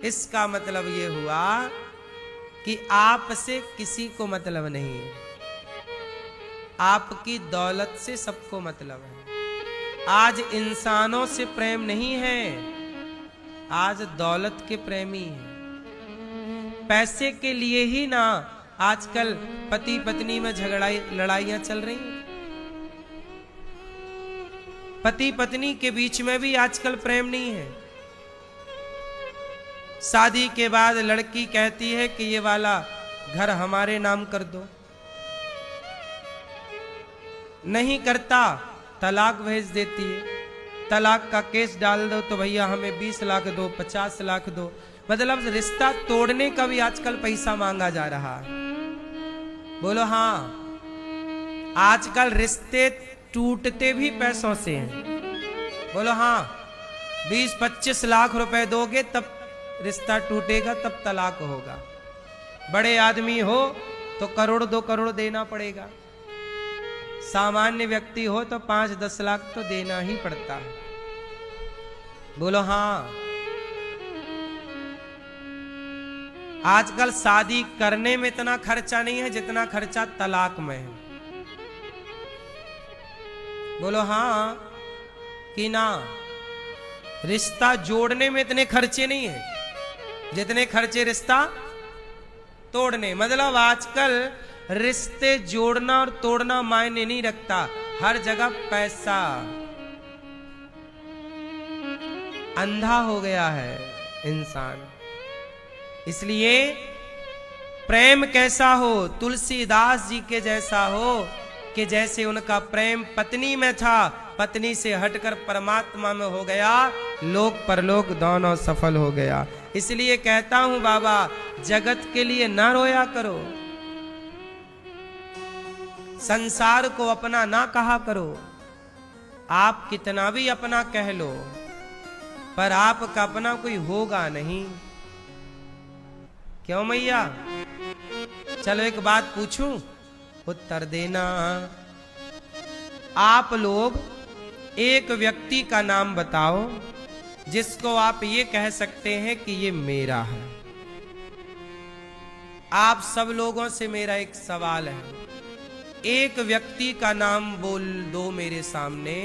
इसका मतलब ये हुआ कि आपसे किसी को मतलब नहीं है, आपकी दौलत से सबको मतलब है। आज इंसानों से प्रेम नहीं है, आज दौलत के प्रेमी हैं। पैसे के लिए ही ना आजकल पति पत्नी में लड़ाइयां चल रही हैं। पति पत्नी के बीच में भी आजकल प्रेम नहीं है। शादी के बाद लड़की कहती है कि ये वाला घर हमारे नाम कर दो, नहीं करता तलाक भेज देती है। तलाक का केस डाल दो तो भैया हमें 20 लाख दो, 50 लाख दो। मतलब रिश्ता तोड़ने का भी आजकल पैसा मांगा जा रहा है। बोलो हाँ, आजकल रिश्ते टूटते भी पैसों से हैं। बोलो हाँ, 20-25 लाख रुपए दोगे तब रिश्ता टूटेगा, तब तलाक होगा। बड़े आदमी हो तो 1-2 करोड़ देना पड़ेगा, सामान्य व्यक्ति हो तो 5-10 लाख तो देना ही पड़ता है। बोलो हाँ, आजकल शादी करने में इतना खर्चा नहीं है जितना खर्चा तलाक में है। बोलो हाँ कि ना, रिश्ता जोड़ने में इतने खर्चे नहीं है जितने खर्चे रिश्ता तोड़ने। मतलब आजकल रिश्ते जोड़ना और तोड़ना मायने नहीं रखता, हर जगह पैसा। अंधा हो गया है इंसान। इसलिए प्रेम कैसा हो, तुलसीदास जी के जैसा हो कि जैसे उनका प्रेम पत्नी में था, पत्नी से हटकर परमात्मा में हो गया, लोक परलोक दोनों सफल हो गया। इसलिए कहता हूं बाबा, जगत के लिए ना रोया करो, संसार को अपना ना कहा करो। आप कितना भी अपना कह लो, पर आपका अपना कोई होगा नहीं। क्यों मैया? चलो एक बात पूछूं, उत्तर देना। आप लोग एक व्यक्ति का नाम बताओ जिसको आप ये कह सकते हैं कि ये मेरा है। आप सब लोगों से मेरा एक सवाल है, एक व्यक्ति का नाम बोल दो मेरे सामने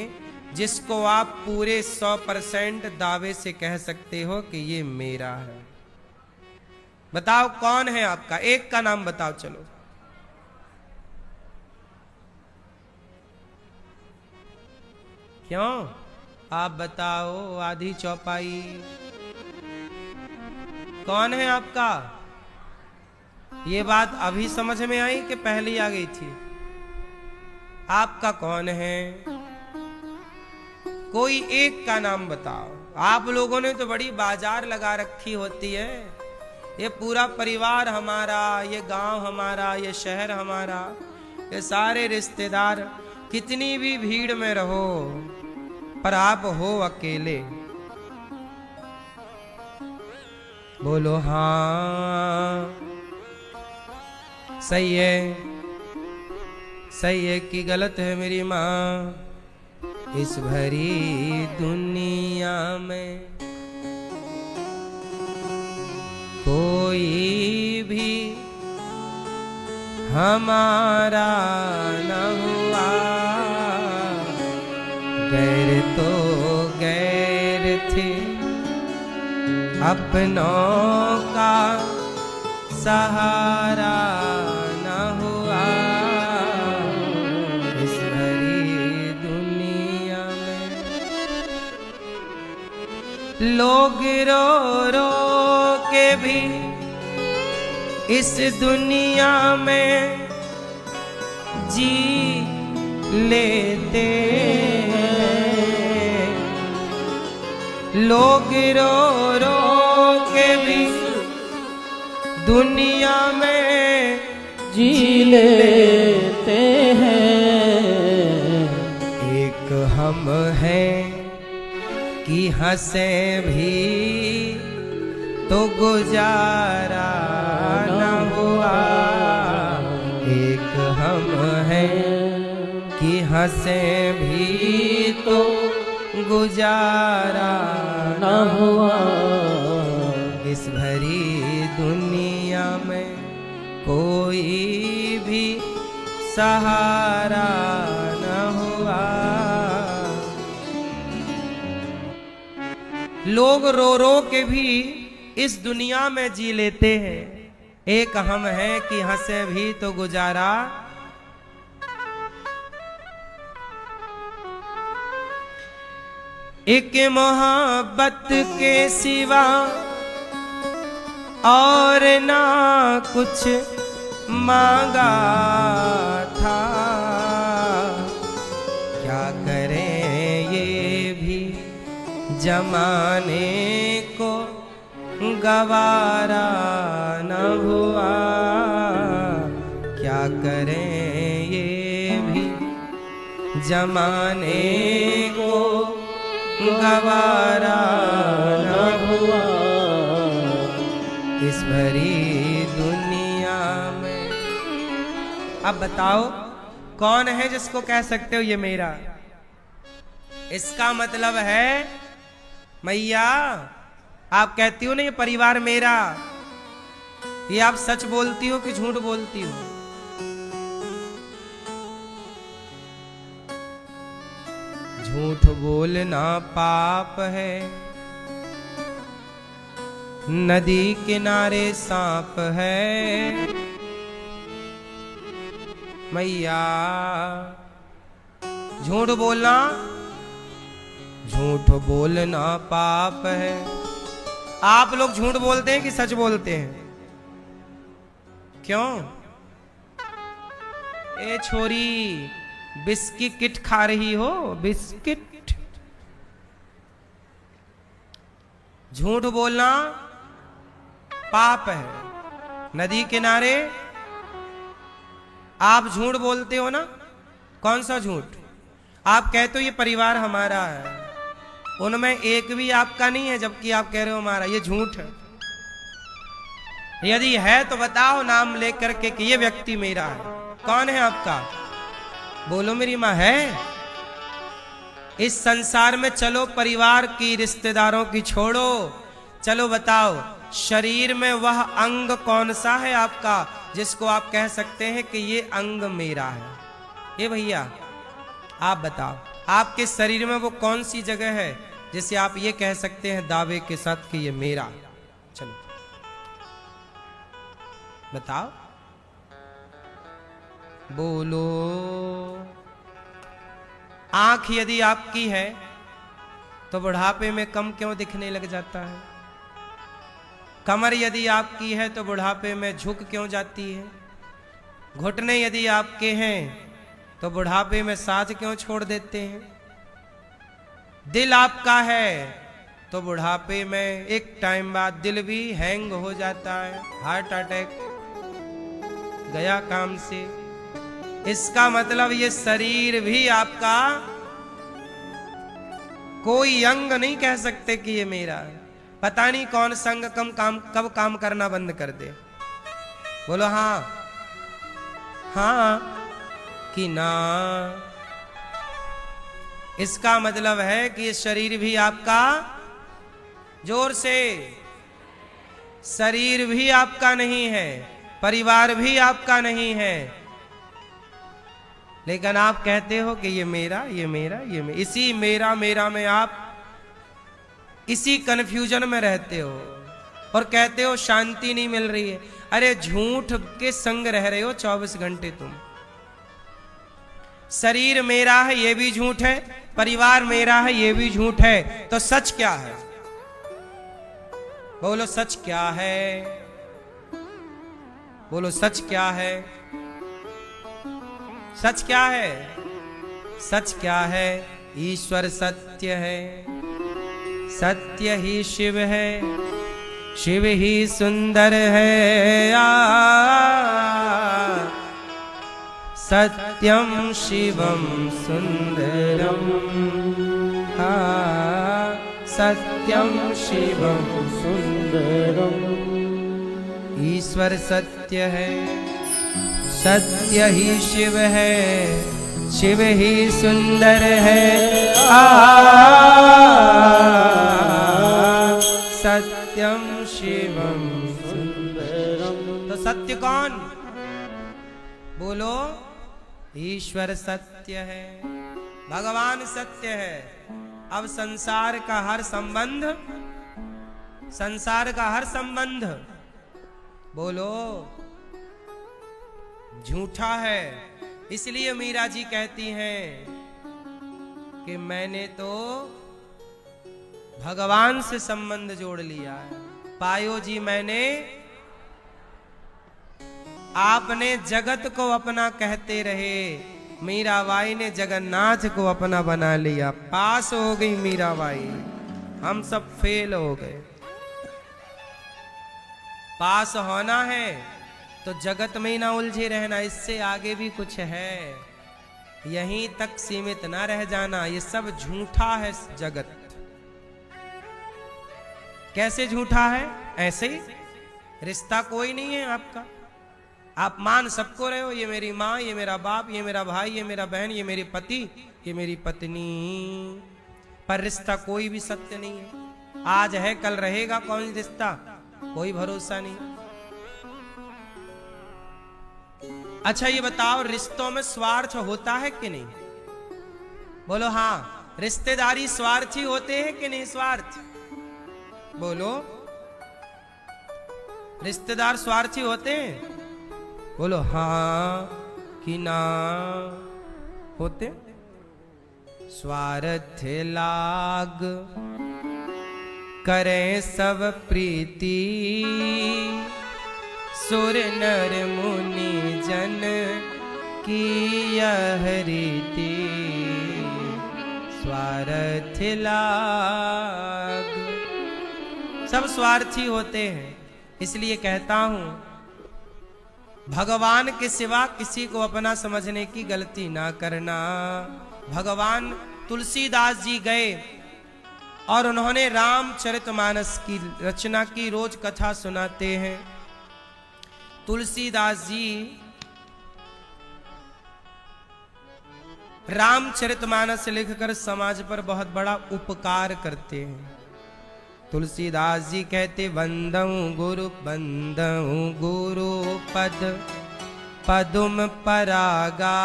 जिसको आप पूरे 100% दावे से कह सकते हो कि ये मेरा है। बताओ कौन है आपका, एक का नाम बताओ। चलो क्यों? आप बताओ, आधी चौपाई। कौन है आपका? ये बात अभी समझ में आई कि पहले ही आ गई थी? आपका कौन है? कोई एक का नाम बताओ। आप लोगों ने तो बड़ी बाजार लगा रखी होती है, ये पूरा परिवार हमारा, ये गांव हमारा, ये शहर हमारा, ये सारे रिश्तेदार। कितनी भी भीड़ में रहो पर आप हो अकेले। बोलो हाँ, सही है, सही है कि गलत है मेरी माँ? इस भरी दुनिया में कोई भी हमारा न हुआ, गैर तो गैर थे, अपनों का सहारा न हुआ। इस भरी दुनिया में लोग रो रो के भी इस दुनिया में जी लेते हैं। लोग रो रो के भी दुनिया में जी लेते हैं। एक हम हैं कि हंसे भी तो गुजारा न हुआ। एक हम हैं कि हंसे भी तो गुजारा न हुआ। इस भरी दुनिया में कोई भी सहारा न हुआ। लोग रो रो के भी इस दुनिया में जी लेते हैं, एक हम है कि हंसे भी तो गुजारा। एक मोहब्बत के सिवा और ना कुछ मांगा था, क्या करें ये भी जमाने को गवारा न हुआ। क्या करें ये भी जमाने को गवारा न हुआ। इस भरी दुनिया में अब बताओ कौन है जिसको कह सकते हो ये मेरा? इसका मतलब है मैया आप कहती हो ना ये परिवार मेरा, ये आप सच बोलती हो कि झूठ बोलती हो? झूठ बोलना पाप है, नदी किनारे सांप है। मैया झूठ बोलना पाप है। आप लोग झूठ बोलते हैं कि सच बोलते हैं? क्यों? ए छोरी बिस्किट खा रही हो? बिस्किट। झूठ बोलना पाप है, नदी किनारे आप झूठ बोलते हो ना? कौन सा झूठ? आप कहते हो ये परिवार हमारा है, उनमें एक भी आपका नहीं है, जबकि आप कह रहे हो हमारा। ये झूठ है। यदि है तो बताओ नाम लेकर के कि ये व्यक्ति मेरा है। कौन है आपका? बोलो मेरी मां है। इस संसार में चलो परिवार की रिश्तेदारों की छोड़ो, चलो बताओ शरीर में वह अंग कौन सा है आपका जिसको आप कह सकते हैं कि ये अंग मेरा है? ये भैया आप बताओ आपके शरीर में वो कौन सी जगह है जिसे आप ये कह सकते हैं दावे के साथ कि ये मेरा? चलो बताओ, बोलो। आंख यदि आपकी है तो बुढ़ापे में कम क्यों दिखने लग जाता है? कमर यदि आपकी है तो बुढ़ापे में झुक क्यों जाती है? घुटने यदि आपके हैं तो बुढ़ापे में साथ क्यों छोड़ देते हैं? दिल आपका है तो बुढ़ापे में एक टाइम बाद दिल भी हैंग हो जाता है, हार्ट अटैक गया काम से। इसका मतलब ये शरीर भी आपका कोई अंग नहीं कह सकते कि ये मेरा है। पता नहीं कौन संग कब काम करना बंद कर दे। बोलो हाँ हाँ कि ना। इसका मतलब है कि ये शरीर भी आपका, जोर से, शरीर भी आपका नहीं है, परिवार भी आपका नहीं है, लेकिन आप कहते हो कि ये मेरा, ये मेरा, ये मेरा। इसी मेरा मेरा में आप इसी कंफ्यूजन में रहते हो और कहते हो शांति नहीं मिल रही है। अरे झूठ के संग रह रहे हो 24 घंटे तुम। शरीर मेरा है ये भी झूठ है, परिवार मेरा है ये भी झूठ है, तो सच क्या है? बोलो सच क्या है? बोलो सच क्या है? सच क्या है? सच क्या है? ईश्वर सत्य है, सत्य ही शिव है, शिव ही सुंदर है। सत्यम शिवम सुंदरम, सत्यम शिवम सुंदरम। ईश्वर सत्य है, सत्य ही शिव है, शिव ही सुंदर है। सत्यम शिव शिवम सुंदरम। तो सत्य कौन? बोलो, ईश्वर सत्य है, भगवान सत्य है। अब संसार का हर संबंध बोलो झूठा है। इसलिए मीरा जी कहती हैं कि मैंने तो भगवान से संबंध जोड़ लिया है। पायो जी मैंने, आपने जगत को अपना कहते रहे, मीराबाई ने जगन्नाथ को अपना बना लिया। पास हो गई मीराबाई, हम सब फेल हो गए। पास होना है तो जगत में ही ना उलझे रहना, इससे आगे भी कुछ है, यहीं तक सीमित ना रह जाना। ये सब झूठा है जगत। कैसे झूठा है? ऐसे ही रिश्ता कोई नहीं है आपका, आप मान सबको रहे हो, ये मेरी माँ, ये मेरा बाप, ये मेरा भाई, ये मेरा बहन, ये मेरी पति, ये मेरी पत्नी, पर रिश्ता कोई भी सत्य नहीं है। आज है कल रहेगा, कौन रिश्ता? कोई भरोसा नहीं। अच्छा ये बताओ, रिश्तों में स्वार्थ होता है कि नहीं? बोलो हाँ। रिश्तेदारी स्वार्थी होते हैं कि नहीं? स्वार्थ बोलो, रिश्तेदार स्वार्थी होते हैं? बोलो हाँ कि ना होते? स्वार्थ लाग करें सब प्रीति, सुर नर मुनि जन की यह रीति। स्वार्थ लाग, सब स्वार्थी होते हैं। इसलिए कहता हूं, भगवान के सिवा किसी को अपना समझने की गलती ना करना। भगवान तुलसीदास जी गए और उन्होंने रामचरितमानस की रचना की, रोज कथा सुनाते हैं। तुलसीदास जी रामचरितमानस लिखकर समाज पर बहुत बड़ा उपकार करते हैं। तुलसीदास जी कहते, वंदऊ गुरु पद पदुम परागा,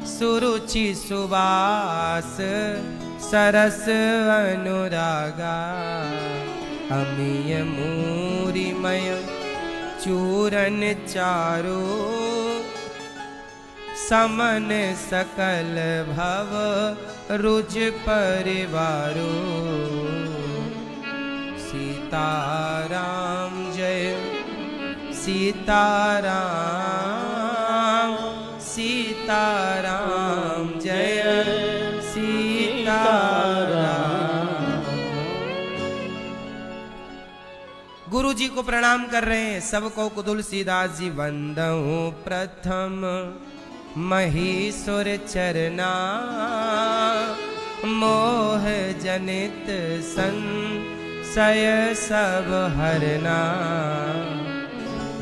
सुरुचि सुवास सरस अनुरागा। अमीय मूरिमय चूरन चारो, समन सकल भव रुज परिवारो। सीताराम जय सीताराम, सीताराम जय सीताराम। गुरु जी को प्रणाम कर रहे हैं सबको। तुलसीदास जी, वंदऊ प्रथम महीसुर चरना, मोह जनित संशय सब हरना।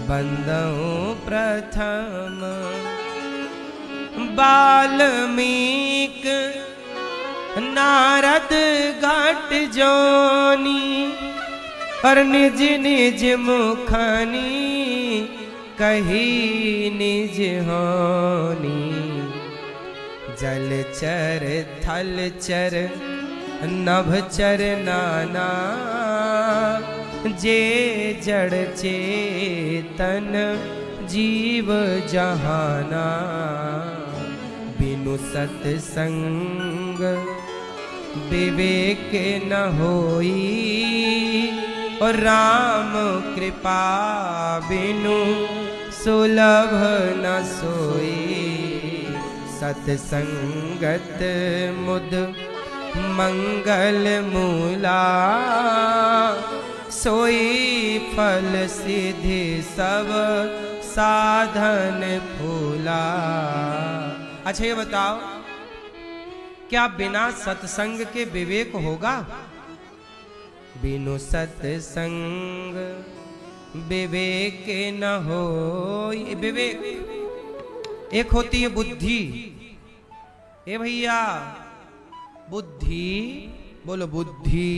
वंदऊ प्रथम वाल्मीक नारद घट जोनी, और निज निज मुखनी कही निज होनी। जलचर थलचर नभचर नाना, जे जड़ चेतन जीव जहाना। बिनु सत्संग विवेक न होई, और राम कृपा बिनु सुलभ न सोई। सत्संगत मुद मंगल मूला, सोई फल सिद्धि सब साधन फूला। अच्छा ये बताओ, क्या बिना सत्संग के विवेक होगा? बिनु सत्संग विवेक न हो। विवेक एक होती है बुद्धि। ए भैया, बुद्धि बोलो, बुद्धि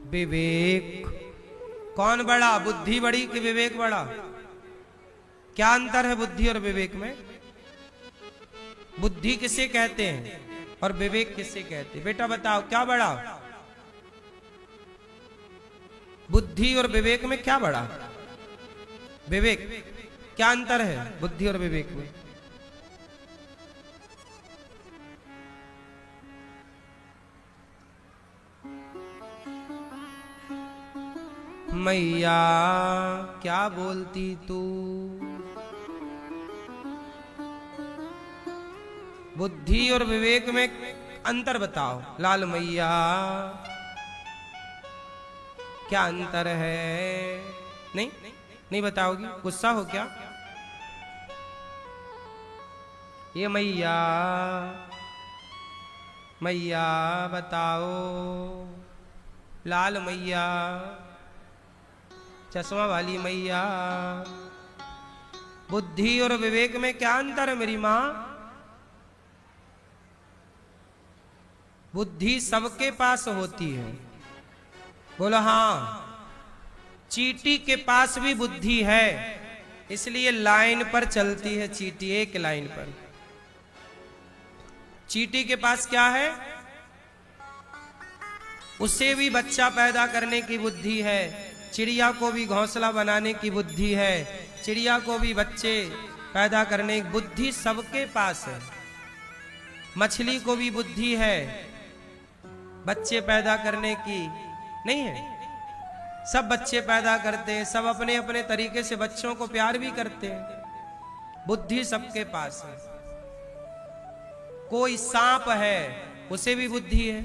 विवेक। कौन बड़ा, बुद्धि बड़ी कि विवेक बड़ा? क्या अंतर है बुद्धि और विवेक में? बुद्धि किसे कहते हैं और विवेक किसे कहते हैं? बेटा बताओ क्या बड़ा? बुद्धि और विवेक में क्या बड़ा? विवेक। क्या अंतर है बुद्धि और विवेक में? मैया क्या बोलती तू? बुद्धि और विवेक में अंतर बताओ लाल मैया, क्या अंतर है? नहीं बताओगी? गुस्सा हो क्या? ये मैया बताओ, लाल मैया, चश्मा वाली मैया, बुद्धि और विवेक में क्या अंतर है मेरी मां? बुद्धि सबके पास होती है। बोलो हाँ। चींटी के पास भी बुद्धि है, इसलिए लाइन पर चलती है चींटी, एक लाइन पर। चींटी के पास क्या है? उसे भी बच्चा पैदा करने की बुद्धि है, चिड़िया को भी घोंसला बनाने की बुद्धि है, चिड़िया को भी बच्चे पैदा करने की बुद्धि सबके पास है। मछली को भी बुद्धि है, बच्चे पैदा करने की नहीं है? सब बच्चे पैदा करते हैं, सब अपने अपने तरीके से बच्चों को प्यार भी करते हैं। बुद्धि सबके पास है। कोई सांप है, उसे भी बुद्धि है,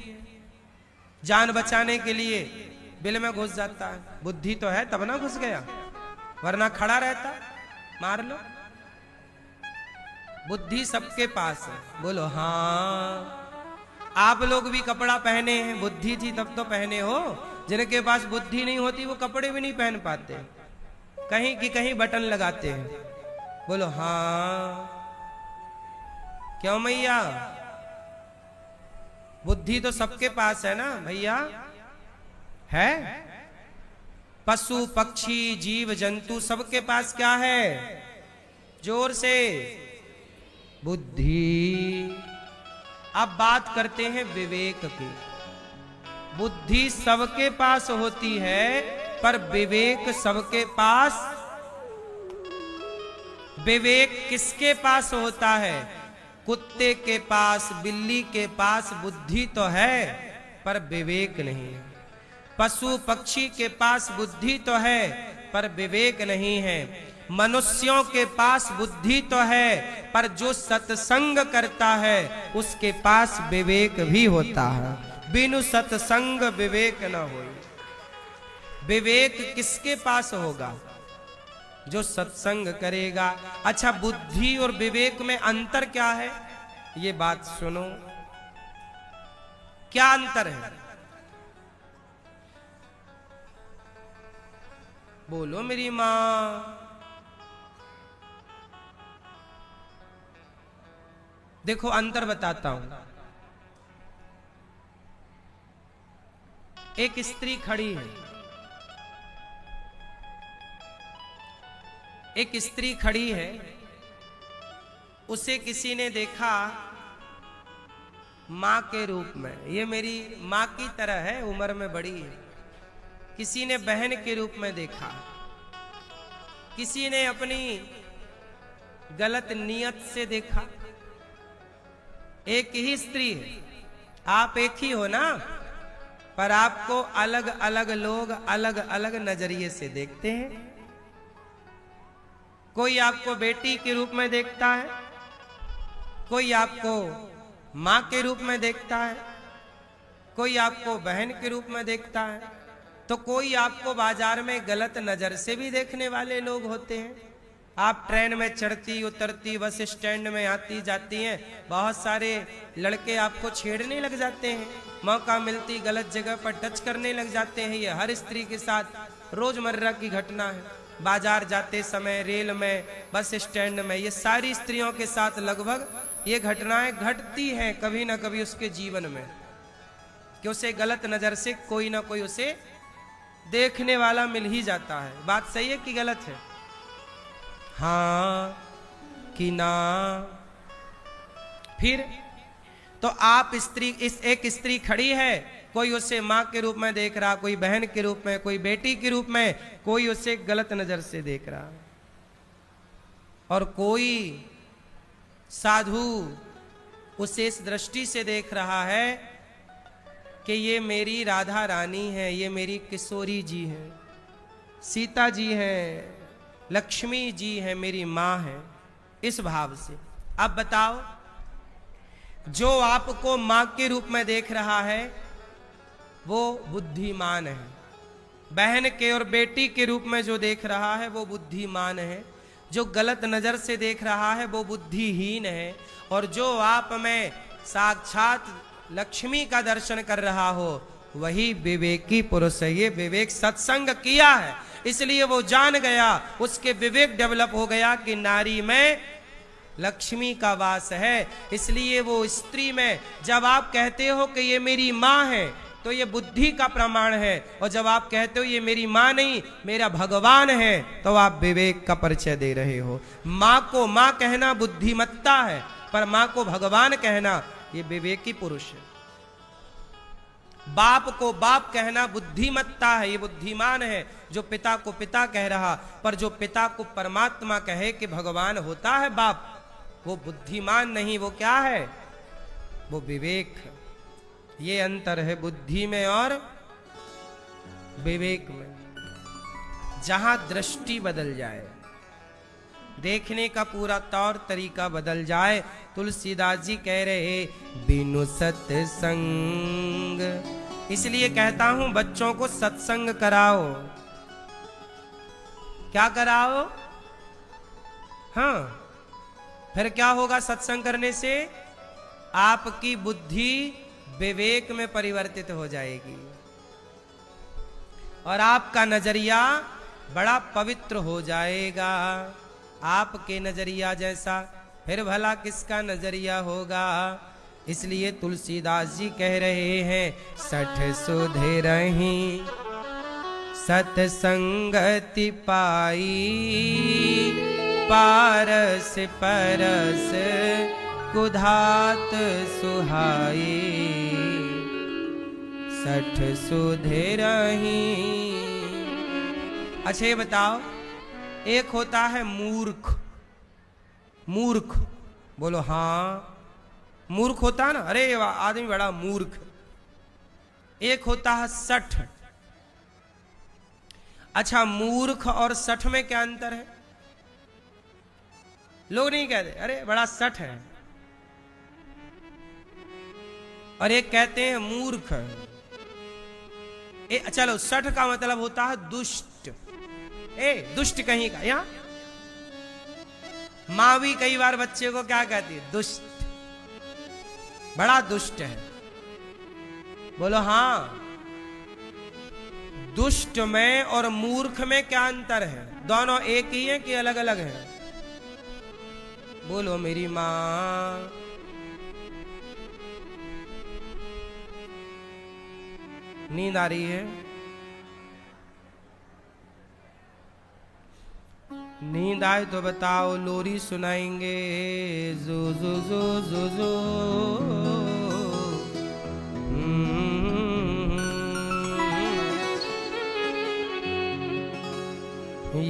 जान बचाने के लिए बिल में घुस जाता है। बुद्धि तो है तब ना घुस गया, वरना खड़ा रहता, मार लो। बुद्धि सबके पास है। बोलो हाँ। आप लोग भी कपड़ा पहने हैं, बुद्धि थी तब तो पहने हो। जिनके पास बुद्धि नहीं होती वो कपड़े भी नहीं पहन पाते, कहीं की कहीं बटन लगाते हैं। बोलो हाँ। क्यों मैया? बुद्धि तो सबके पास है ना भैया, है? पशु पक्षी जीव जंतु सबके पास क्या है? जोर से, बुद्धि। अब बात करते हैं विवेक की। बुद्धि सबके पास होती है, पर विवेक सबके पास। विवेक किसके पास होता है? कुत्ते के पास, बिल्ली के पास बुद्धि तो है, पर विवेक नहीं है। पशु पक्षी के पास बुद्धि तो है, पर विवेक नहीं है। मनुष्यों के पास बुद्धि तो है, पर जो सत्संग करता है उसके पास विवेक भी होता है। बिनु सत्संग विवेक न हो। विवेक किसके पास होगा? जो सत्संग करेगा। अच्छा, बुद्धि और विवेक में अंतर क्या है? ये बात सुनो, क्या अंतर है? बोलो मेरी मां। देखो अंतर बताता हूं। एक स्त्री खड़ी है, एक स्त्री खड़ी है, उसे किसी ने देखा मां के रूप में। ये मेरी मां की तरह है, उम्र में बड़ी है। किसी ने बहन के रूप में देखा, किसी ने अपनी गलत नियत से देखा। एक ही स्त्री है, आप एक ही हो ना, पर आपको अलग अलग लोग अलग अलग नजरिए से देखते हैं। कोई आपको बेटी के रूप में देखता है, कोई आपको मां के रूप में देखता है, कोई आपको बहन के रूप में देखता है, तो कोई आपको बाजार में गलत नजर से भी देखने वाले लोग होते हैं। आप ट्रेन में चढ़ती उतरती, बस स्टैंड में आती जाती हैं, बहुत सारे लड़के आपको छेड़ने लग जाते हैं, मौका मिलती गलत जगह पर टच करने लग जाते हैं। ये हर स्त्री के साथ रोजमर्रा की घटना है। बाजार जाते समय, रेल में, बस स्टैंड में, ये सारी स्त्रियों के साथ लगभग ये घटनाएं घटती हैं कभी ना कभी उसके जीवन में, कि उसे गलत नजर से कोई ना कोई उसे देखने वाला मिल ही जाता है। बात सही है कि गलत है? हाँ कि ना? फिर तो आप एक स्त्री खड़ी है, कोई उसे माँ के रूप में देख रहा, कोई बहन के रूप में, कोई बेटी के रूप में, कोई उसे गलत नजर से देख रहा, और कोई साधु उसे इस दृष्टि से देख रहा है कि ये मेरी राधा रानी है, ये मेरी किशोरी जी है, सीता जी है, लक्ष्मी जी है, मेरी माँ है, इस भाव से। अब बताओ, जो आपको माँ के रूप में देख रहा है वो बुद्धिमान है, बहन के और बेटी के रूप में जो देख रहा है वो बुद्धिमान है, जो गलत नजर से देख रहा है वो बुद्धिहीन है, और जो आप में साक्षात लक्ष्मी का दर्शन कर रहा हो वही विवेकी पुरुष है। ये विवेक सत्संग किया है, इसलिए वो जान गया, उसके विवेक डेवलप हो गया कि नारी में लक्ष्मी का वास है। इसलिए वो स्त्री में जब आप कहते हो कि ये मेरी माँ है तो ये बुद्धि का प्रमाण है, और जब आप कहते हो ये मेरी माँ नहीं मेरा भगवान है तो आप विवेक का परिचय दे रहे हो। माँ को माँ कहना बुद्धिमत्ता है, पर माँ को भगवान कहना ये विवेकी पुरुष है। बाप को बाप कहना बुद्धिमत्ता है, ये बुद्धिमान है जो पिता को पिता कह रहा, पर जो पिता को परमात्मा कहे कि भगवान होता है बाप, वो बुद्धिमान नहीं, वो क्या है? वो विवेक। ये अंतर है बुद्धि में और विवेक में। जहां दृष्टि बदल जाए, देखने का पूरा तौर तरीका बदल जाए। तुलसीदास जी कह रहे बिनु सत्संग, इसलिए कहता हूं बच्चों को सत्संग कराओ। क्या कराओ? हाँ, फिर क्या होगा सत्संग करने से? आपकी बुद्धि विवेक में परिवर्तित हो जाएगी और आपका नजरिया बड़ा पवित्र हो जाएगा। आपके नजरिया जैसा फिर भला किसका नजरिया होगा? इसलिए तुलसीदास जी कह रहे हैं सठ सुधरहि सत्संगति पाई, पारस परस कुधात सुहाई, सठ सुधरहि। अच्छा ये बताओ, एक होता है मूर्ख, मूर्ख बोलो हाँ, मूर्ख होता है ना, अरे आदमी बड़ा मूर्ख। एक होता है सठ। अच्छा, मूर्ख और सठ में क्या अंतर है? लोग नहीं कहते अरे बड़ा सठ है, और एक कहते हैं मूर्ख। चलो, सठ का मतलब होता है दुष्ट। दुष्ट कहीं का। यहां माँ भी कई बार बच्चे को क्या कहती है? दुष्ट, बड़ा दुष्ट है। बोलो हाँ। दुष्ट में और मूर्ख में क्या अंतर है? दोनों एक ही है कि अलग अलग है? बोलो मेरी माँ। नींद आ रही है? नींद आए तो बताओ, लोरी सुनाएंगे। जो जो जो जो जो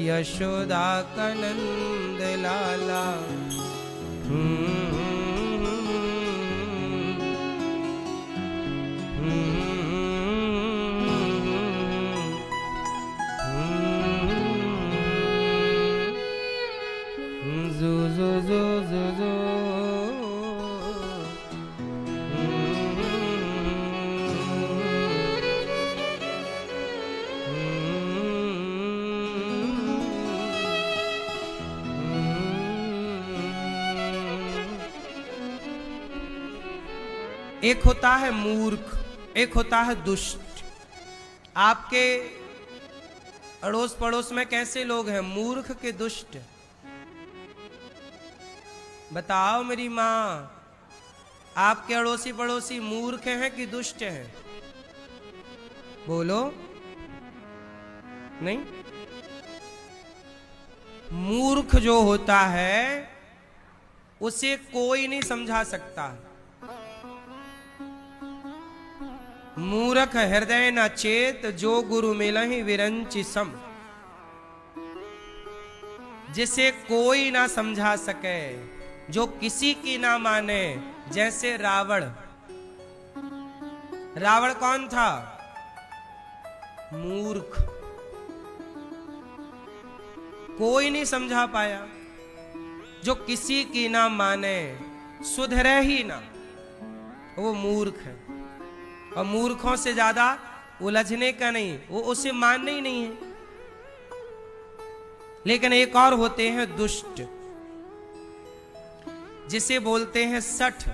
यशोदा का नंद लाला। एक होता है मूर्ख, एक होता है दुष्ट। आपके अड़ोस पड़ोस में कैसे लोग हैं, मूर्ख के दुष्ट? बताओ मेरी माँ, आपके अड़ोसी पड़ोसी मूर्ख हैं कि दुष्ट हैं? बोलो। नहीं। मूर्ख जो होता है उसे कोई नहीं समझा सकता। मूर्ख हृदय न चेत, जो गुरु मिलहि विरंचि सम। जिसे कोई ना समझा सके, जो किसी की ना माने। जैसे रावण। रावण कौन था? मूर्ख। कोई नहीं समझा पाया। जो किसी की ना माने, सुधरे ही ना, वो मूर्ख है। और मूर्खों से ज्यादा उलझने का नहीं, वो उसे मानने ही नहीं है। लेकिन एक और होते हैं दुष्ट, जिसे बोलते हैं सठ।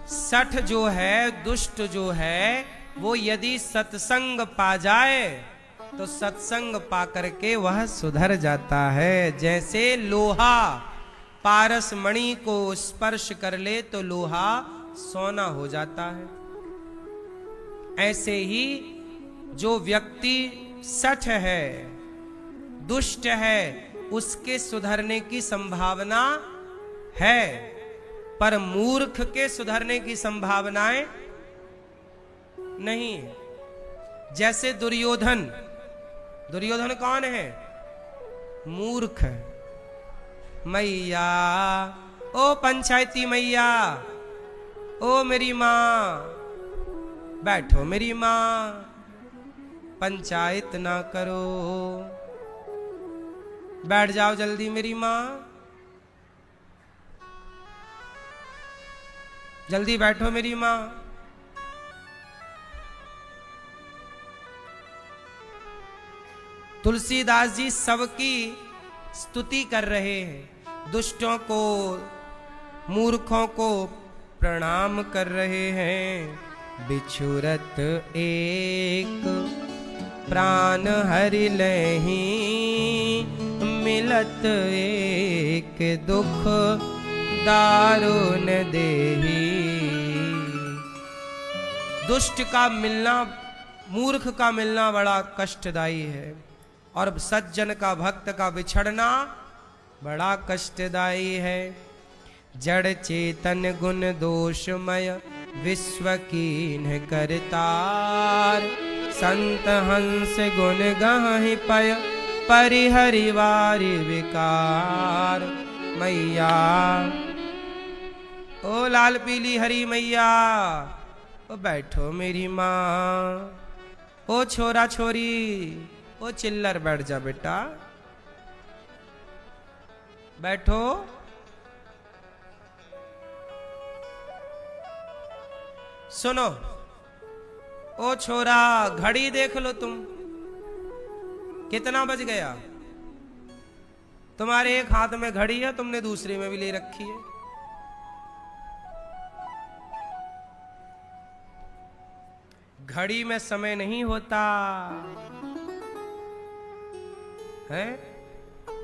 सठ जो है, दुष्ट जो है, वो यदि सत्संग पा जाए तो सत्संग पा करके वह सुधर जाता है। जैसे लोहा पारस मणि को स्पर्श कर ले तो लोहा सोना हो जाता है। ऐसे ही जो व्यक्ति सठ है, दुष्ट है, उसके सुधरने की संभावना है, पर मूर्ख के सुधरने की संभावनाएं नहीं है। जैसे दुर्योधन। दुर्योधन कौन है? मूर्ख है। मैया, ओ पंचायती मैया, ओ मेरी मां, बैठो मेरी मां, पंचायत ना करो, बैठ जाओ जल्दी मेरी मां, जल्दी बैठो मेरी मां। तुलसीदास जी सबकी स्तुति कर रहे हैं। दुष्टों को, मूर्खों को प्रणाम कर रहे हैं। बिछुरत एक प्राण हरि लहि, मिलत एक दुख दारुण देहि। दुष्ट का मिलना, मूर्ख का मिलना बड़ा कष्टदायी है, और सज्जन का, भक्त का बिछड़ना बड़ा कष्टदायी है। जड़ चेतन गुण दोषमय, विश्व कीन करतार। संत हंस गुण गहि पय, परिहरि वारि विकार। मैया, ओ लाल पीली हरी मैया, ओ बैठो मेरी माँ। ओ छोरा छोरी, ओ चिल्लर बैठ जा बेटा, बैठो। सुनो, ओ छोरा, घड़ी देख लो तुम, कितना बज गया। तुम्हारे एक हाथ में घड़ी है, तुमने दूसरे में भी ले रखी है। घड़ी में समय नहीं होता है,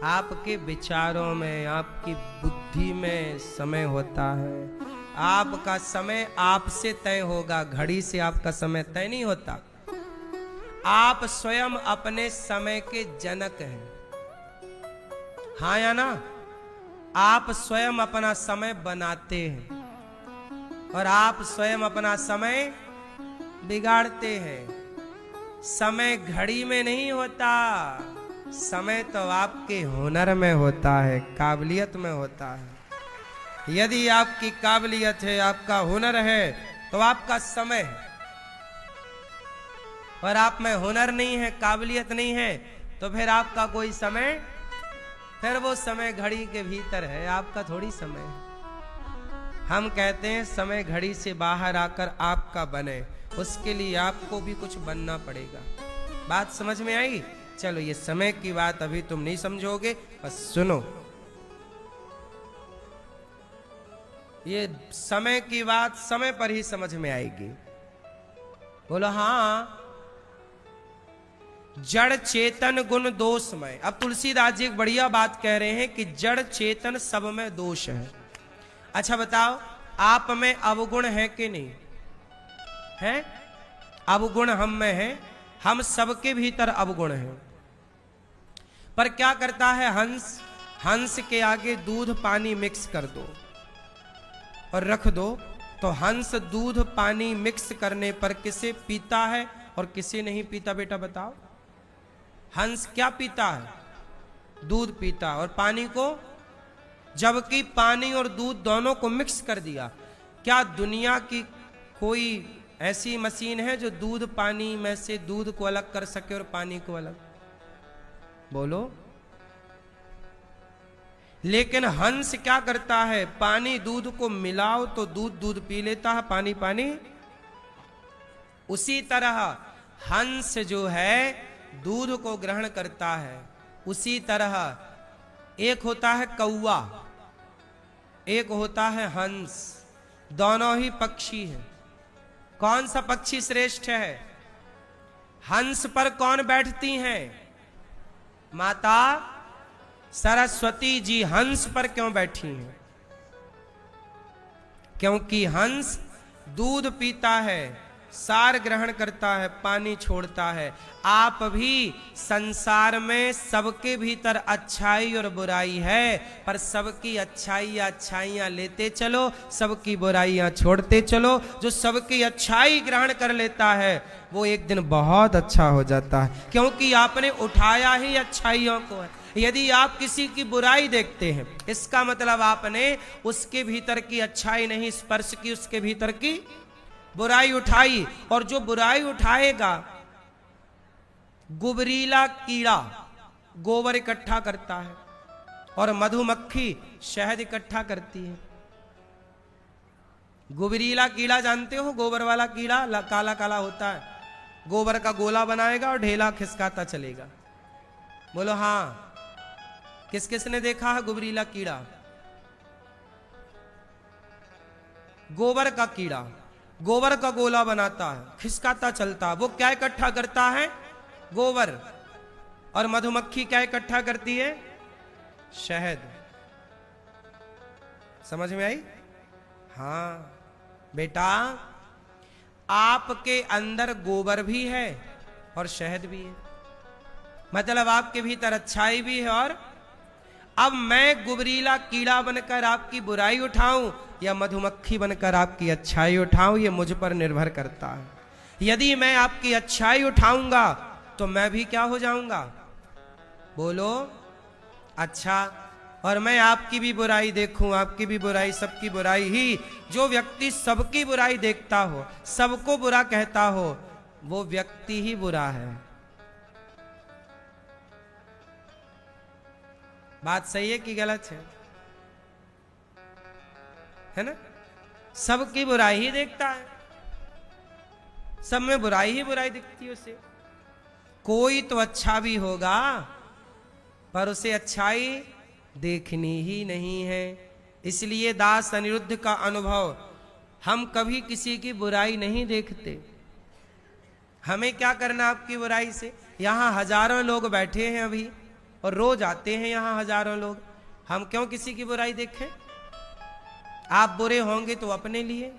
आपके विचारों में, आपकी बुद्धि में समय होता है। आपका समय आपसे तय होगा, घड़ी से आपका समय तय नहीं होता। आप स्वयं अपने समय के जनक हैं, हाँ या ना? आप स्वयं अपना समय बनाते हैं, और आप स्वयं अपना समय बिगाड़ते हैं। समय घड़ी में नहीं होता, समय तो आपके हुनर में होता है, काबिलियत में होता है। यदि आपकी काबिलियत है, आपका हुनर है, तो आपका समय है। और आप में हुनर नहीं है, काबिलियत नहीं है, तो फिर आपका कोई समय, फिर वो समय घड़ी के भीतर है, आपका थोड़ी समय है। हम कहते हैं समय घड़ी से बाहर आकर आपका बने, उसके लिए आपको भी कुछ बनना पड़ेगा। बात समझ में आई? चलो, ये समय की बात अभी तुम नहीं समझोगे, बस सुनो। ये समय की बात समय पर ही समझ में आएगी। बोलो हाँ। जड़ चेतन गुण दोषमय। अब तुलसीदास जी एक बढ़िया बात कह रहे हैं कि जड़ चेतन सब में दोष है। अच्छा बताओ, आप में अवगुण है कि नहीं है? अवगुण हम में है, हम सबके भीतर अवगुण है। पर क्या करता है हंस, हंस के आगे दूध पानी मिक्स कर दो और रख दो, तो हंस दूध पानी मिक्स करने पर किसे पीता है और किसे नहीं पीता? बेटा बताओ। हंस क्या पीता है? दूध पीता है। और पानी को? जबकि पानी और दूध दोनों को मिक्स कर दिया। क्या दुनिया की कोई ऐसी मशीन है जो दूध पानी में से दूध को अलग कर सके और पानी को अलग? बोलो। लेकिन हंस क्या करता है? पानी दूध को मिलाओ तो दूध दूध पी लेता है, पानी पानी। उसी तरह हंस जो है दूध को ग्रहण करता है। उसी तरह एक होता है कौवा, एक होता है हंस, दोनों ही पक्षी हैं। कौन सा पक्षी श्रेष्ठ है? हंस पर कौन बैठती हैं? माता सरस्वती जी हंस पर क्यों बैठी हैं? क्योंकि हंस दूध पीता है, सार ग्रहण करता है, पानी छोड़ता है। आप भी संसार में सबके भीतर अच्छाई और बुराई है, पर सबकी अच्छाइयां लेते चलो, सबकी बुराइयां छोड़ते चलो। जो सबकी अच्छाई ग्रहण कर लेता है वो एक दिन बहुत अच्छा हो जाता है, क्योंकि आपने उठाया ही अच्छाइयों को है। यदि आप किसी की बुराई देखते हैं, इसका मतलब आपने उसके भीतर की अच्छाई नहीं स्पर्श की, उसके भीतर की बुराई उठाई। और जो बुराई उठाएगा, गुबरीला कीड़ा गोबर इकट्ठा करता है और मधुमक्खी शहद इकट्ठा करती है। गुबरीला कीड़ा जानते हो? गोबर वाला कीड़ा काला काला होता है, गोबर का गोला बनाएगा और ढेला खिसकाता चलेगा। बोलो हाँ। किस किस ने देखा है गुबरीला कीड़ा? गोबर का कीड़ा गोबर का गोला बनाता है, खिसकाता चलता है। वो क्या इकट्ठा करता है? गोबर। और मधुमक्खी क्या इकट्ठा करती है? शहद। समझ में आई? हाँ बेटा, आपके अंदर गोबर भी है और शहद भी है, मतलब आपके भीतर अच्छाई भी है। और अब मैं गुबरीला कीड़ा बनकर आपकी बुराई उठाऊं या मधुमक्खी बनकर आपकी अच्छाई उठाऊं, ये मुझ पर निर्भर करता है। यदि मैं आपकी अच्छाई उठाऊंगा तो मैं भी क्या हो जाऊंगा? बोलो अच्छा। और मैं आपकी भी बुराई देखूं, आपकी भी बुराई, सबकी बुराई ही। जो व्यक्ति सबकी बुराई देखता हो, सबको बुरा कहता हो, वो व्यक्ति ही बुरा है। बात सही है कि गलत है ना? सबकी बुराई ही देखता है, सब में बुराई ही बुराई दिखती है उसे। कोई तो अच्छा भी होगा पर उसे अच्छाई देखनी ही नहीं है। इसलिए दास अनिरुद्ध का अनुभव, हम कभी किसी की बुराई नहीं देखते। हमें क्या करना आपकी बुराई से? यहां हजारों लोग बैठे हैं अभी और रोज आते हैं यहां हजारों लोग, हम क्यों किसी की बुराई देखें? आप बुरे होंगे तो अपने लिए,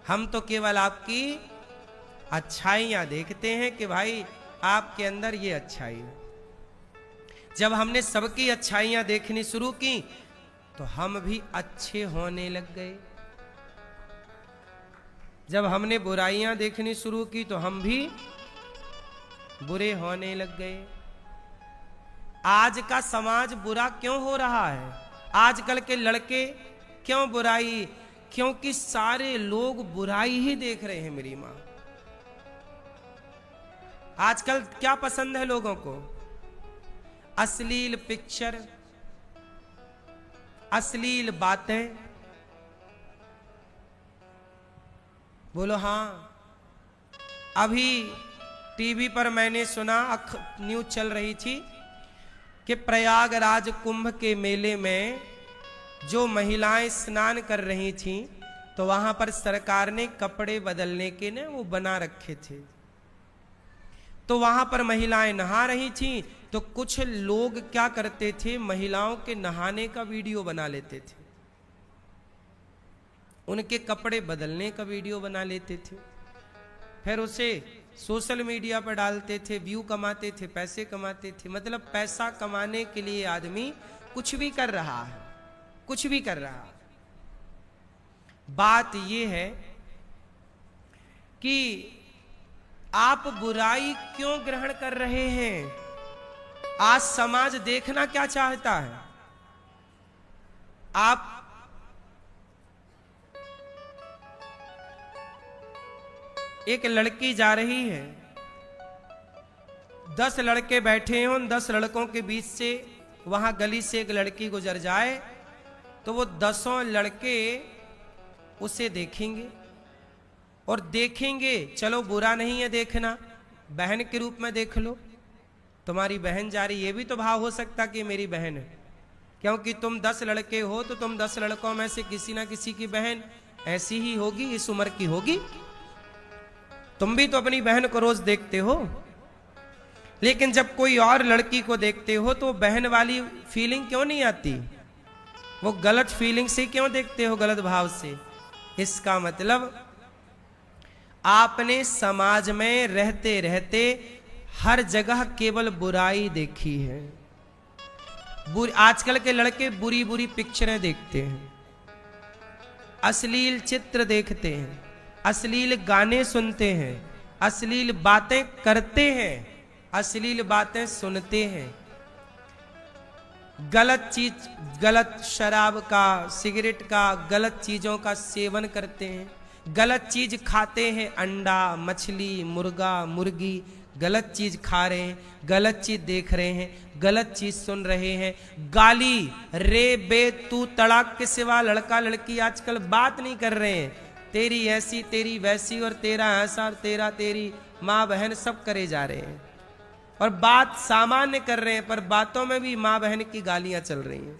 हम तो केवल आपकी अच्छाइयां देखते हैं कि भाई आपके अंदर ये अच्छाई है। जब हमने सबकी अच्छाइयां देखनी शुरू की तो हम भी अच्छे होने लग गए। जब हमने बुराइयां देखनी शुरू की तो हम भी बुरे होने लग गए। आज का समाज बुरा क्यों हो रहा है? आजकल के लड़के क्यों बुराई? क्योंकि सारे लोग बुराई ही देख रहे हैं मेरी मां। आजकल क्या पसंद है लोगों को? अश्लील पिक्चर, अश्लील बातें। बोलो हाँ। अभी टीवी पर मैंने सुना, न्यूज चल रही थी कि प्रयागराज कुंभ के मेले में जो महिलाएं स्नान कर रही थीं, तो वहां पर सरकार ने कपड़े बदलने के ने वो बना रखे थे। तो वहां पर महिलाएं नहा रही थीं, तो कुछ लोग क्या करते थे, महिलाओं के नहाने का वीडियो बना लेते थे, उनके कपड़े बदलने का वीडियो बना लेते थे, फिर उसे सोशल मीडिया पर डालते थे, व्यू कमाते थे, पैसे कमाते थे। मतलब पैसा कमाने के लिए आदमी कुछ भी कर रहा है, कुछ भी कर रहा है। बात यह है कि आप बुराई क्यों ग्रहण कर रहे हैं? आज समाज देखना क्या चाहता है? आप एक लड़की जा रही है, 10 लड़के बैठे हैं, उन 10 लड़कों के बीच से वहां गली से एक लड़की गुजर जाए तो वो 10 लड़के उसे देखेंगे और देखेंगे। चलो बुरा नहीं है देखना, बहन के रूप में देख लो, तुम्हारी बहन जा रही, ये भी तो भाव हो सकता कि मेरी बहन है, क्योंकि तुम 10 लड़के हो तो तुम 10 लड़कों में से किसी ना किसी की बहन ऐसी ही होगी, इस उम्र की होगी। तुम भी तो अपनी बहन को रोज देखते हो। लेकिन जब कोई और लड़की को देखते हो तो बहन वाली फीलिंग क्यों नहीं आती? वो गलत फीलिंग से क्यों देखते हो, गलत भाव से? इसका मतलब आपने समाज में रहते रहते हर जगह केवल बुराई देखी है। आजकल के लड़के बुरी बुरी पिक्चरें देखते हैं, अश्लील चित्र देखते हैं, अश्लील गाने सुनते हैं, अश्लील बातें करते हैं, अश्लील बातें सुनते हैं, गलत चीज, गलत शराब का, सिगरेट का, गलत चीजों का सेवन करते हैं, गलत चीज खाते हैं, अंडा, मछली, मुर्गा, मुर्गी, गलत चीज खा रहे हैं, गलत चीज देख रहे हैं, गलत चीज सुन रहे हैं। गाली, रे बे तू तड़ाक के सिवा लड़का लड़की आजकल बात नहीं कर रहे हैं। तेरी ऐसी, तेरी वैसी, और तेरा ऐसा, और तेरा, तेरी माँ बहन सब करे जा रहे हैं और बात सामान्य कर रहे हैं, पर बातों में भी माँ बहन की गालियां चल रही हैं।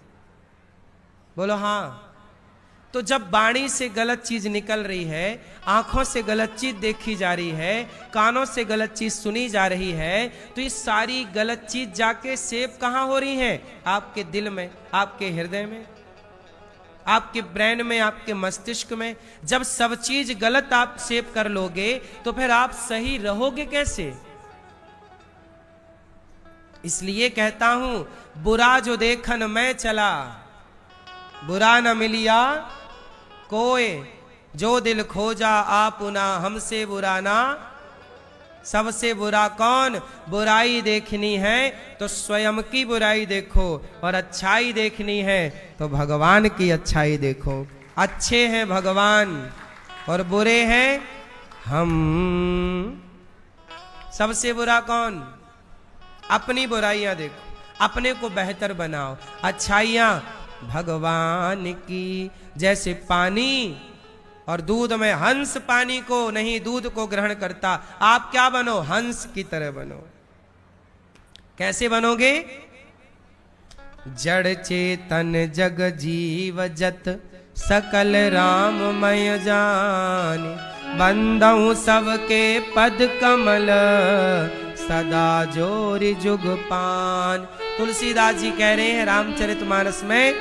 बोलो हाँ। तो जब वाणी से गलत चीज निकल रही है, आंखों से गलत चीज देखी जा रही है, कानों से गलत चीज सुनी जा रही है, तो ये सारी गलत चीज जाके सेव कहां हो रही है? आपके दिल में, आपके हृदय में, आपके ब्रेन में, आपके मस्तिष्क में। जब सब चीज गलत आप सेव कर लोगे तो फिर आप सही रहोगे कैसे? इसलिए कहता हूं, बुरा जो देखन मैं चला, बुरा न मिलिया कोई, जो दिल खोजा आपुना हमसे बुरा ना। सबसे बुरा कौन? बुराई देखनी है तो स्वयं की बुराई देखो, और अच्छाई देखनी है तो भगवान की अच्छाई देखो। अच्छे हैं भगवान और बुरे हैं हम। सबसे बुरा कौन? अपनी बुराइयां देखो, अपने को बेहतर बनाओ। अच्छाइयां भगवान की। जैसे पानी और दूध में हंस पानी को नहीं, दूध को ग्रहण करता। आप क्या बनो? हंस की तरह बनो। कैसे बनोगे? जड़ चेतन जग जीव जत सकल राममय जान, बंदऊ सबके पद कमल सदा जोरि जुग पान। तुलसीदास जी कह रहे हैं रामचरितमानस में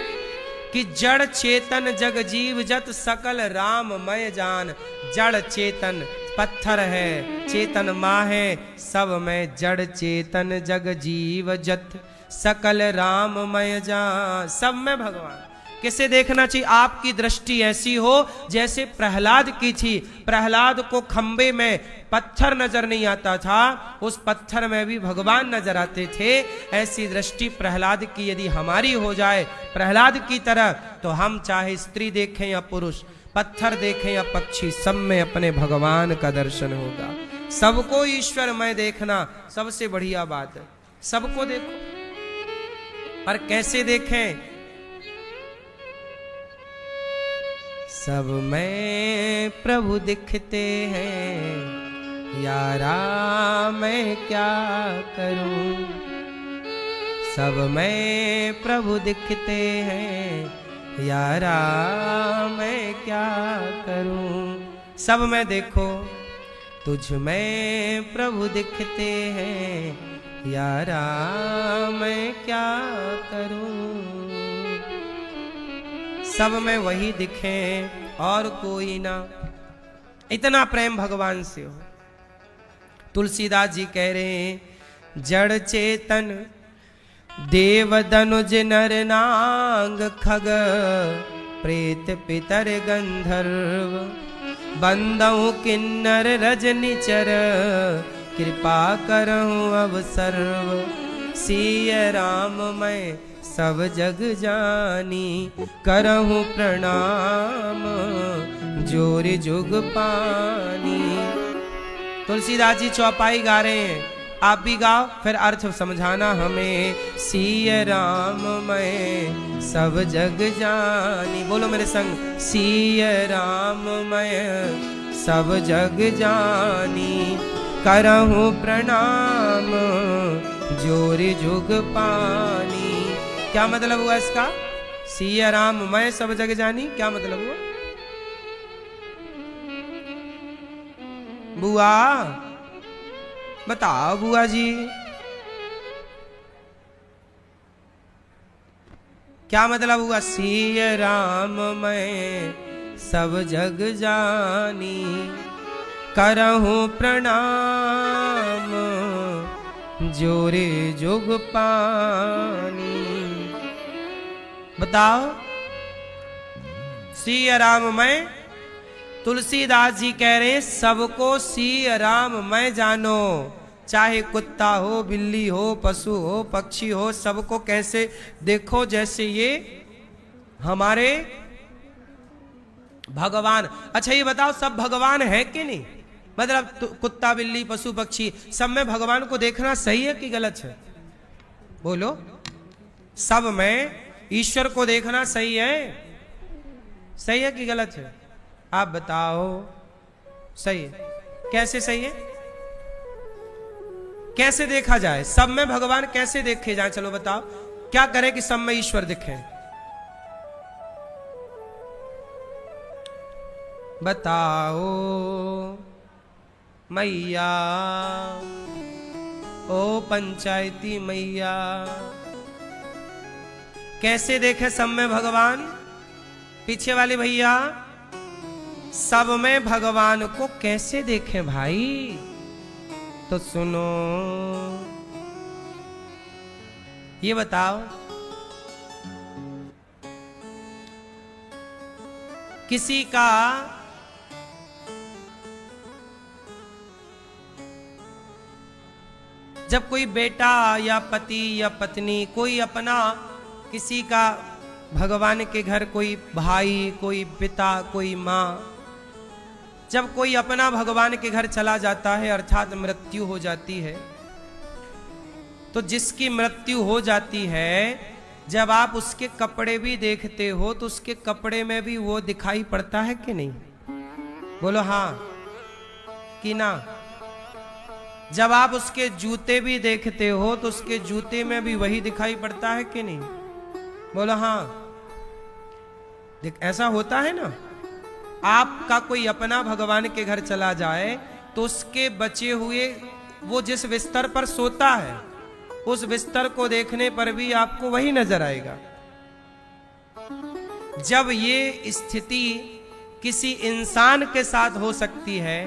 कि जड़ चेतन जग जीव जत सकल राममय जान। जड़ चेतन पत्थर है, चेतन माँ है, सब में जड़ चेतन जग जीव जत सकल राममय जान। सब में भगवान। किसे देखना चाहिए? आपकी दृष्टि ऐसी हो जैसे प्रहलाद की थी। प्रहलाद को खंबे में पत्थर नजर नहीं आता था, उस पत्थर में भी भगवान नजर आते थे। ऐसी दृष्टि प्रहलाद की यदि हमारी हो जाए प्रहलाद की तरह, तो हम चाहे स्त्री देखें या पुरुष, पत्थर देखें या पक्षी, सब में अपने भगवान का दर्शन होगा। सबको ईश्वरमय देखना सबसे बढ़िया बात है। सबको देखो, पर कैसे देखें? सब में प्रभु दिखते हैं, यारा मैं क्या करूं। सब में प्रभु दिखते हैं, यारा मैं क्या करूं। सब में देखो, तुझ में प्रभु दिखते हैं, यारा मैं क्या करूं। सब में वही दिखे और कोई ना। इतना प्रेम भगवान से हो। तुलसीदास जी कह रहे हैं जड़ चेतन देव दनुज नर नांग खग प्रेत पितर गंधर्व बंदऊ किन्नर रजनिचर कृपा करहूँ अब सर्व सिय राम मैं सब जग जानी करहूँ प्रणाम जोर जुग पानी। तुलसीदास जी चौपाई गा रहे हैं, आप भी गाओ फिर अर्थ समझाना हमें। सिय राम मैं सब जग जानी, बोलो मेरे संग, सिय राम मैं सब जग जानी करहूँ प्रणाम जोर जुग पानी। क्या मतलब हुआ इसका? सिया राम मैं सब जग जानी, क्या मतलब हुआ? बुआ बताओ बुआ जी, क्या मतलब हुआ? सिया राम मैं सब जग जानी करहूँ प्रणाम जोरे जुग पानी। बताओ सिया राम मैं, तुलसीदास जी कह रहे हैं सबको सिया राम मैं जानो, चाहे कुत्ता हो, बिल्ली हो, पशु हो, पक्षी हो, सबको कैसे देखो जैसे ये हमारे भगवान। अच्छा ये बताओ सब भगवान है कि नहीं? मतलब कुत्ता बिल्ली पशु पक्षी सब में भगवान को देखना सही है कि गलत है? बोलो, सब में ईश्वर को देखना सही है? सही है कि गलत है? आप बताओ। सही है। कैसे सही है? कैसे देखा जाए? सब में भगवान कैसे देखे जाए? चलो बताओ, क्या करें कि सब में ईश्वर दिखे? बताओ मैया, ओ पंचायती मैया, कैसे देखे सब में भगवान? पीछे वाले भैया, सब में भगवान को कैसे देखें भाई? तो सुनो, ये बताओ, किसी का जब कोई बेटा या पति या पत्नी, कोई अपना किसी का भगवान के घर, कोई भाई, कोई पिता, कोई माँ, जब कोई अपना भगवान के घर चला जाता है अर्थात मृत्यु हो जाती है, तो जिसकी मृत्यु हो जाती है जब आप उसके कपड़े भी देखते हो तो उसके कपड़े में भी वो दिखाई पड़ता है कि नहीं? बोलो हाँ कि ना? जब आप उसके जूते भी देखते हो तो उसके जूते में भी वही दिखाई पड़ता है कि नहीं? बोलो हाँ। ऐसा होता है ना, आपका कोई अपना भगवान के घर चला जाए तो उसके बचे हुए, वो जिस बिस्तर पर सोता है उस बिस्तर को देखने पर भी आपको वही नजर आएगा। जब ये स्थिति किसी इंसान के साथ हो सकती है